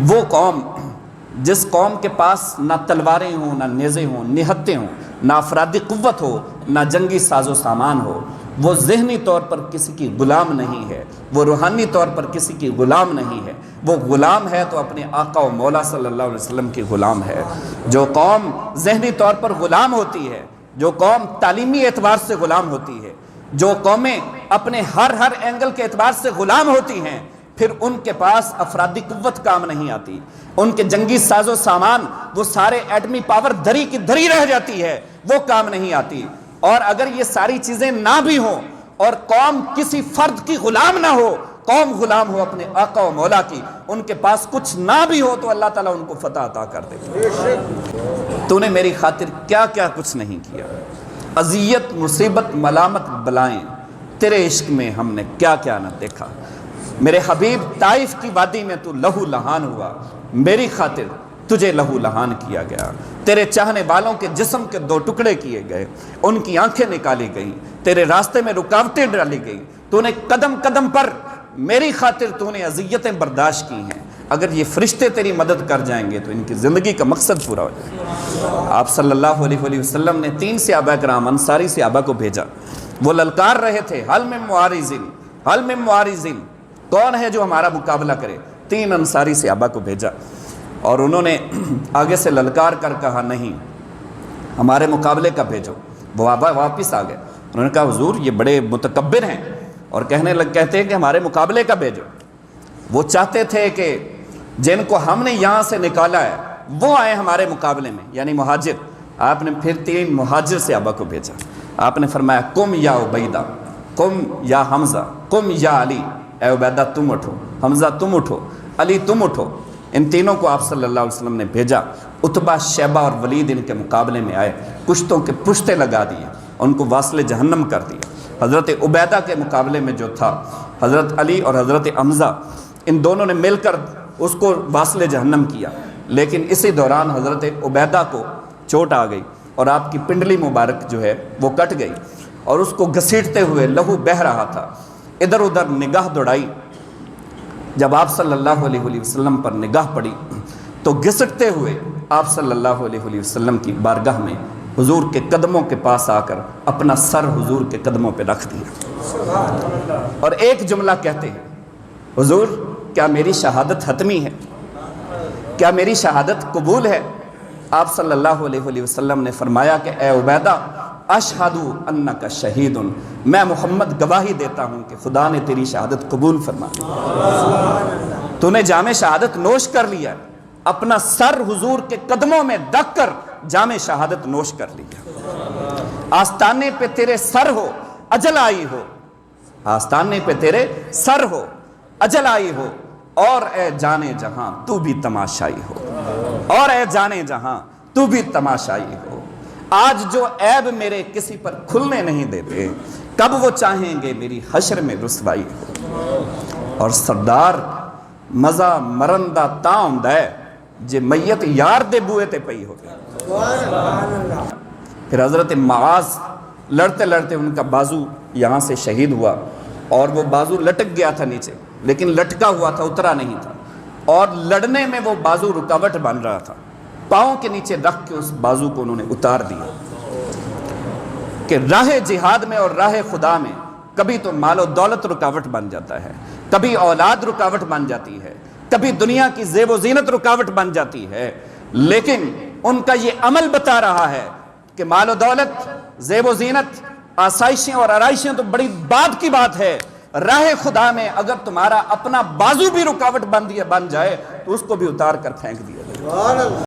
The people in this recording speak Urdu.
وہ قوم جس قوم کے پاس نہ تلواریں ہوں، نہ نیزے ہوں، نہتے ہوں، نہ افرادی قوت ہو، نہ جنگی ساز و سامان ہو، وہ ذہنی طور پر کسی کی غلام نہیں ہے، وہ روحانی طور پر کسی کی غلام نہیں ہے، وہ غلام ہے تو اپنے آقا و مولا صلی اللہ علیہ وسلم کی غلام ہے۔ جو قوم ذہنی طور پر غلام ہوتی ہے، جو قوم تعلیمی اعتبار سے غلام ہوتی ہے، جو قومیں اپنے ہر اینگل کے اعتبار سے غلام ہوتی ہیں، پھر ان کے پاس افرادی قوت کام نہیں آتی، ان کے جنگی ساز و سامان وہ سارے ایٹمی پاور دھری کی دھری رہ جاتی ہے، وہ کام نہیں آتی۔ اور اگر یہ ساری چیزیں نہ بھی ہوں اور قوم کسی فرد کی غلام نہ ہو، قوم غلام ہو اپنے آقا و مولا کی، ان کے پاس کچھ نہ بھی ہو تو اللہ تعالیٰ ان کو فتح عطا کر دے۔ تو نے میری خاطر کیا کیا کچھ نہیں کیا، اذیت، مصیبت، ملامت، بلائیں، تیرے عشق میں ہم نے کیا کیا نہ دیکھا۔ میرے حبیب طائف کی وادی میں تو لہو لہان ہوا، میری خاطر تجھے لہو لہان کیا گیا۔ تیرے چاہنے والوں کے جسم کے دو ٹکڑے کیے گئے، ان کی آنکھیں نکالی گئیں، تیرے راستے میں رکاوٹیں ڈالی گئیں، تو نے قدم قدم پر میری خاطر تو نے اذیتیں برداشت کی ہیں۔ اگر یہ فرشتے تیری مدد کر جائیں گے تو ان کی زندگی کا مقصد پورا ہو جائے گا۔ آپ صلی اللہ علیہ وسلم نے 3 صحابہ کرام انصاری صحابہ کو بھیجا، وہ للکار رہے تھے، حل من معارضین، حل من معارضین، کون ہے جو ہمارا مقابلہ کرے؟ 3 انصاری صحابہ کو بھیجا اور انہوں نے آگے سے للکار کر کہا نہیں، ہمارے مقابلے کا بھیجو۔ وہ واپس آ گئے، انہوں نے کہا حضور یہ بڑے متکبر ہیں اور کہتے ہیں کہ ہمارے مقابلے کا بھیجو۔ وہ چاہتے تھے کہ جن کو ہم نے یہاں سے نکالا ہے وہ آئے ہمارے مقابلے میں، یعنی مہاجر۔ آپ نے پھر 3 مہاجر صحابہ کو بھیجا، آپ نے فرمایا قم یا عبیدہ، قم یا حمزہ، قم یا علی، اے عبیدہ تم اٹھو، حمزہ تم اٹھو، علی تم اٹھو۔ ان تینوں کو آپ صلی اللہ علیہ وسلم نے بھیجا۔ عتبہ، شیبہ اور ولید ان کے مقابلے میں آئے، کشتوں کے پشتے لگا دیے، ان کو واصل جہنم کر دیا۔ حضرت عبیدہ کے مقابلے میں جو تھا حضرت علی اور حضرت حمزہ، ان دونوں نے مل کر اس کو واصل جہنم کیا، لیکن اسی دوران حضرت عبیدہ کو چوٹ آ گئی اور آپ کی پنڈلی مبارک جو ہے وہ کٹ گئی اور اس کو گھسیٹتے ہوئے لہو بہہ رہا تھا۔ ادھر ادھر نگاہ دوڑائی، جب آپ صلی اللہ علیہ وسلم پر نگاہ پڑی تو گھسٹتے ہوئے آپ صلی اللہ علیہ وسلم کی بارگاہ میں حضور کے قدموں کے پاس آ کر اپنا سر حضور کے قدموں پہ رکھ دیا اور ایک جملہ کہتے ہیں، حضور کیا میری شہادت حتمی ہے؟ کیا میری شہادت قبول ہے؟ آپ صلی اللہ علیہ وسلم نے فرمایا کہ اے عبیدہ اشہد انک شہید، میں محمد گواہی دیتا ہوں کہ خدا نے تیری شہادت قبول فرما لی، تو نے جام شہادت نوش کر لیا، اپنا سر حضور کے قدموں میں رکھ کر جام شہادت نوش کر لیا۔ آستانے پہ تیرے سر ہو اجل آئی ہو، آستانے پہ تیرے سر ہو اجل آئی ہو، اور اے جانے جہاں تو بھی تماشائی ہو، اور اے جانے جہاں تو بھی تماشائی ہو۔ آج جو عیب میرے کسی پر کھلنے نہیں دیتے، کب وہ چاہیں گے میری حشر میں رسوائی ہو۔ اور سردار مزہ مرندہ تاؤں دے جے میت یار دے بوئے تے پئی ہو گئے۔ پھر حضرت معاذ لڑتے لڑتے ان کا بازو یہاں سے شہید ہوا اور وہ بازو لٹک گیا تھا نیچے، لیکن لٹکا ہوا تھا، اترا نہیں تھا، اور لڑنے میں وہ بازو رکاوٹ بن رہا تھا۔ پاؤں کے نیچے رکھ کے اس بازو کو انہوں نے اتار دیا کہ راہ جہاد میں اور راہ خدا میں کبھی تو مال و دولت رکاوٹ بن جاتا ہے، کبھی اولاد رکاوٹ بن جاتی ہے، کبھی دنیا کی زیب و زینت رکاوٹ بن جاتی ہے، لیکن ان کا یہ عمل بتا رہا ہے کہ مال و دولت، زیب و زینت، آسائشیں اور آرائشیں تو بڑی بعد کی بات ہے، راہ خدا میں اگر تمہارا اپنا بازو بھی رکاوٹ بن جائے تو اس کو بھی اتار کر پھینک دیا جائے۔